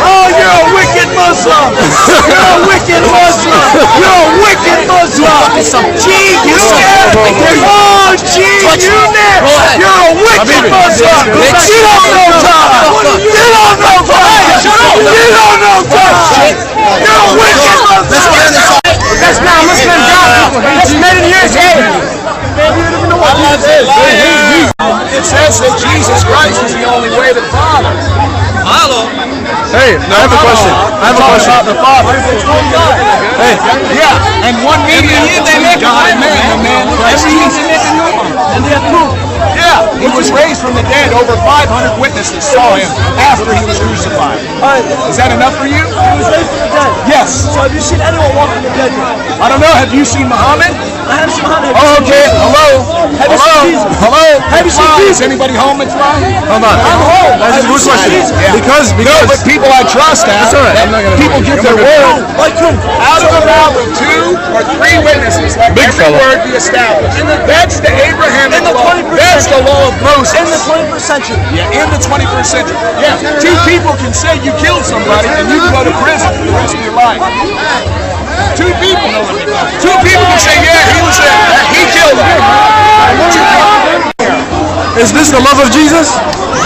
Oh, you're a wicked Muslim! You're a wicked Muslim! You're a wicked Muslim! Gee, you there? Oh, gee, you there? You're a wicked Muslim! You don't know God! You don't know God! You don't know God! You're a wicked Muslim! That's not Muslim God! That's many years ago! It says that Jesus Christ is the only way to the Father. Hey, I have a question. The Father. Hey, yeah, and one mediator between God and man, Christ Jesus. And they have proof. Yeah, he was raised from the dead. Over 500 witnesses saw him after he was crucified. Is that enough for you? He was raised from the dead. Yes. So have you seen anyone walk from the dead? I don't know. Have you seen Muhammad? I have seen Muhammad. Oh, okay. Hello. Have you seen Jesus? Hello. Have you seen Jesus? Is anybody home that's right? hold on. I'm home. That's a good question. Yeah. Because no, but people I trust That's all right. I'm not gonna people give their word. Like who? Out of the mouth of 2 or 3 witnesses, let Big every fella. word be established. That's the Abrahamic law. 21st That's the law of Moses. In the 21st century. Yeah, in the 21st century. Yeah, 2 people can say you killed somebody and you can go to prison for the rest of your life. 2 people. 2 people can say, yeah, he killed him. Is this the love of Jesus?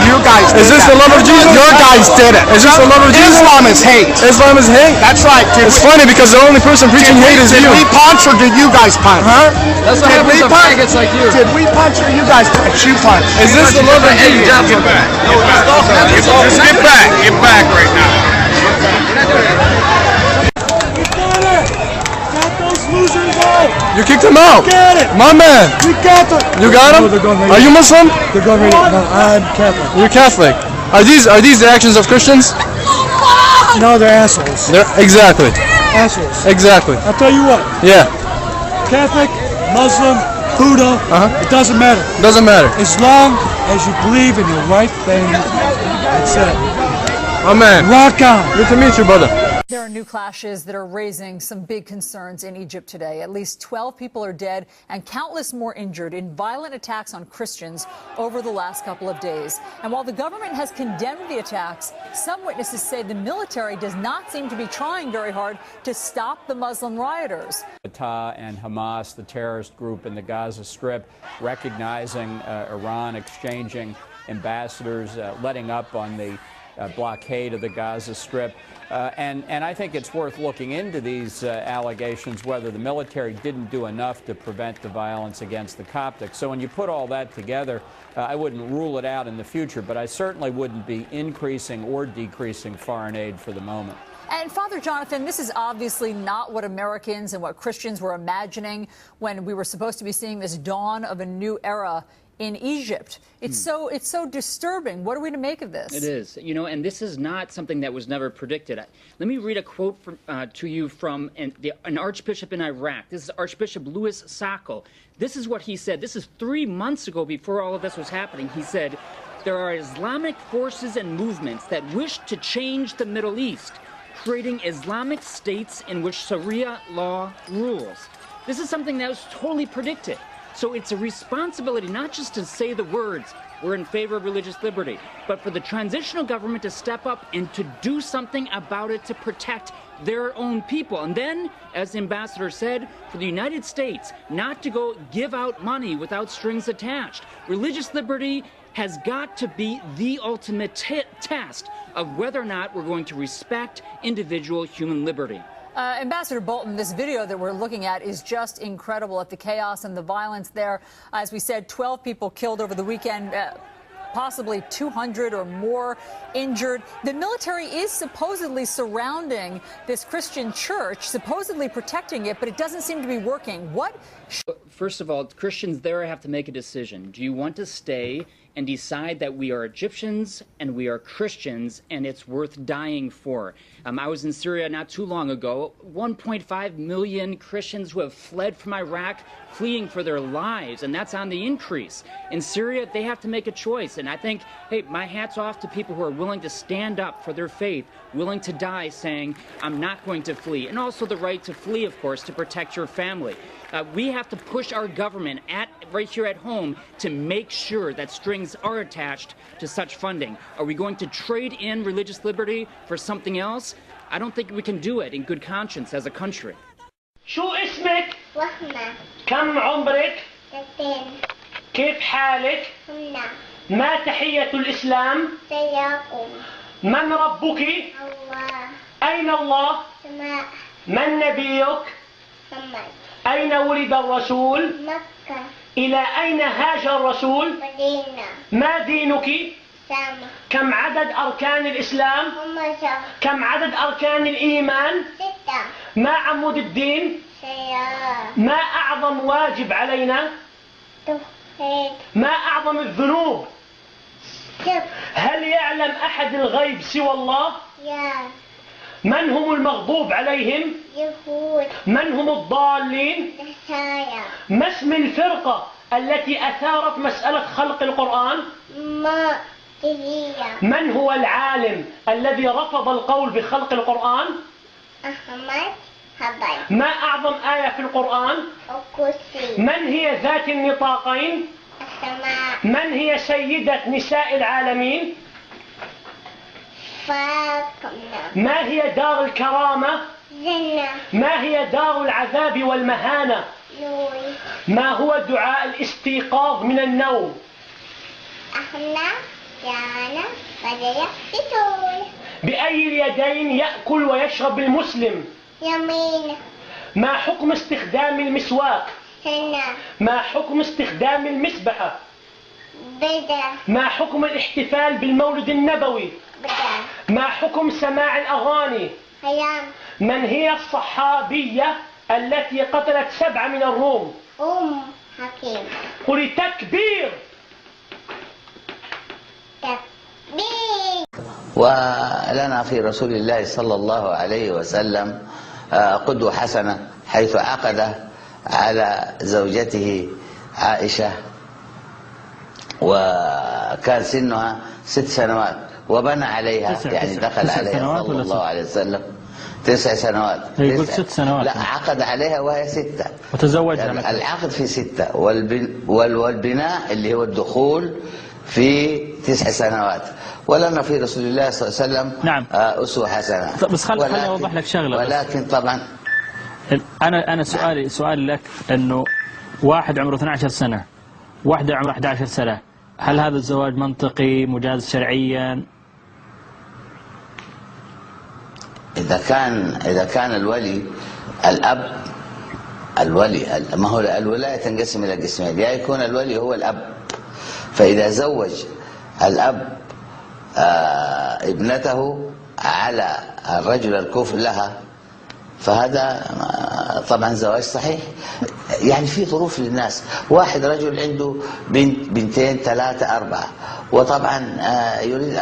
You guys did Is this the love of Jesus? Your guys did it. Is this the love of Jesus? Islam is hate. Islam is hate? That's right. It's funny because the only person preaching hate is you. Did we punch or did you guys punch? Huh? That's what happens to faggots like you. Did we punch or you guys punch? You punch. Is this the love of Jesus? Get back. Just get back. Get back right now. You kicked him out. Get it. My man. We got them. You got him? Are you Muslim? They're going right now. I'm Catholic. You're Catholic. Are these the actions of Christians? No, they're assholes. Exactly. Assholes. Exactly. I'll tell you what. Yeah. Catholic, Muslim, Buddha, it doesn't matter. Doesn't matter. As long as you believe in the right thing, that's it. My man. Rock on. Good to meet you, brother. There are new clashes that are raising some big concerns in Egypt today. At least 12 people are dead and countless more injured in violent attacks on Christians over the last couple of days. And while the government has condemned the attacks, some witnesses say the military does not seem to be trying very hard to stop the Muslim rioters. Fatah and Hamas, the terrorist group in the Gaza Strip, recognizing Iran, exchanging ambassadors, letting up on the blockade of the Gaza Strip. And I think it's worth looking into these allegations, whether the military didn't do enough to prevent the violence against the Coptic. So when you put all that together, I wouldn't rule it out in the future, but I certainly wouldn't be increasing or decreasing foreign aid for the moment. And Father Jonathan, this is obviously not what Americans and what Christians were imagining when we were supposed to be seeing this dawn of a new era in Egypt. It's so disturbing. What are we to make of this? It is, and this is not something that was never predicted. Let me read a quote to you from an archbishop in Iraq. This is Archbishop Louis Sacco. This is what he said. This is 3 months ago, before all of this was happening. He said, "There are Islamic forces and movements that wish to change the Middle East, creating Islamic states in which Sharia law rules." This is something that was totally predicted. So it's a responsibility not just to say the words, "We're in favor of religious liberty," but for the transitional government to step up and to do something about it to protect their own people. And then, as the ambassador said, for the United States not to go give out money without strings attached. Religious liberty has got to be the ultimate test of whether or not we're going to respect individual human liberty. Ambassador Bolton, this video that we're looking at is just incredible at the chaos and the violence there. As we said, 12 people killed over the weekend, possibly 200 or more injured. The military is supposedly surrounding this Christian church, supposedly protecting it, but it doesn't seem to be working. What? First of all, Christians there have to make a decision. Do you want to stay and decide that we are Egyptians and we are Christians and it's worth dying for. I was in Syria not too long ago. 1.5 million Christians who have fled from Iraq, fleeing for their lives, and that's on the increase. In Syria, they have to make a choice, and I think, hey, my hat's off to people who are willing to stand up for their faith, willing to die saying, I'm not going to flee, and also the right to flee, of course, to protect your family. We have to push our government right here at home to make sure that strings are attached to such funding. Are we going to trade in religious liberty for something else? I don't think we can do it in good conscience as a country. شو اسمك؟ وهمة. كم عمرك؟ 2. كيف حالك؟ هنا. ما تحية الإسلام؟ سياقم. من ربك؟ الله. أين الله؟ سماء. من نبيك؟ محمد. أين ولد الرسول؟ مكة. إلى أين هاجر الرسول؟ مدينة. ما دينك؟ سامة. كم عدد أركان الإسلام؟ 5. كم عدد أركان الإيمان؟ 6. ما عمود الدين؟ سيارة. ما أعظم واجب علينا؟ توحيد. ما أعظم الذنوب؟ شرك. هل يعلم أحد الغيب سوى الله؟ يا. من هم المغضوب عليهم؟ يهود. من هم الضالين؟ نصارى. ما اسم الفرقة التي أثارت مسألة خلق القرآن؟ معتزلة. من هو العالم الذي رفض القول بخلق القرآن؟ أحمد حبل. ما أعظم آية في القرآن؟ الكرسي. من هي ذات النطاقين؟ السماء. من هي سيدة نساء العالمين؟ فاطمة. ما هي دار الكرامة؟ جنة. ما هي دار العذاب والمهانة؟ نور. ما هو دعاء الاستيقاظ من النوم؟ احنا جانا بدل بتول. بأي اليدين يأكل ويشرب المسلم؟ يمين. ما حكم استخدام المسواك؟ سنة. ما حكم استخدام المسبحة؟ بدأ. ما حكم الاحتفال بالمولد النبوي؟ بدأ. ما حكم سماع الأغاني؟ حيام. من هي الصحابية التي قتلت 7 من الروم؟ حكيم. قولي تكبير. تكبير. ولنا في رسول الله صلى الله عليه وسلم قدوة حسنة، حيث عقد على زوجته عائشة وكان سنها 6 سنوات وبنى عليها، يعني دخل عليها صلى الله عليه وسلم 9 سنوات. يقول 6 سنوات. لا، عقد عليها وهي 6 وتزوجها. يعني العقد في 6 والبناء اللي هو الدخول في 9 سنوات. ولنا في رسول الله صلى الله عليه وسلم نعم أسوة حسنة. بس خليني أوضح لك شغلة. ولكن طبعا أنا سؤالي لك أنه واحد عمره 12 سنة، واحدة عمرها 11 سنة، هل هذا الزواج منطقي مجاز شرعيا؟ إذا كان الولي الأب، الولي ما هو الولاية تنقسم إلى قسمين، يا يكون الولي هو الأب، فإذا زوج الأب ابنته على الرجل الكفء لها فهذا طبعا زواج صحيح. يعني في ظروف للناس، واحد رجل عنده بنتين 3 4 وطبعا يريد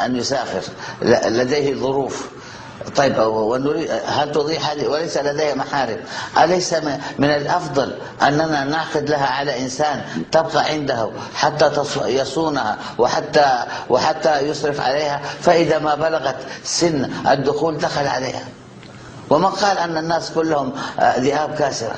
أن يسافر، لديه ظروف، طيب ونريد هل تضيع هذه وليس لديها محارم؟ أليس من الأفضل أننا نعقد لها على إنسان تبقى عنده حتى يصونها وحتى يصرف عليها، فإذا ما بلغت سن الدخول دخل عليها؟ وما قال أن الناس كلهم ذئاب كاسرة.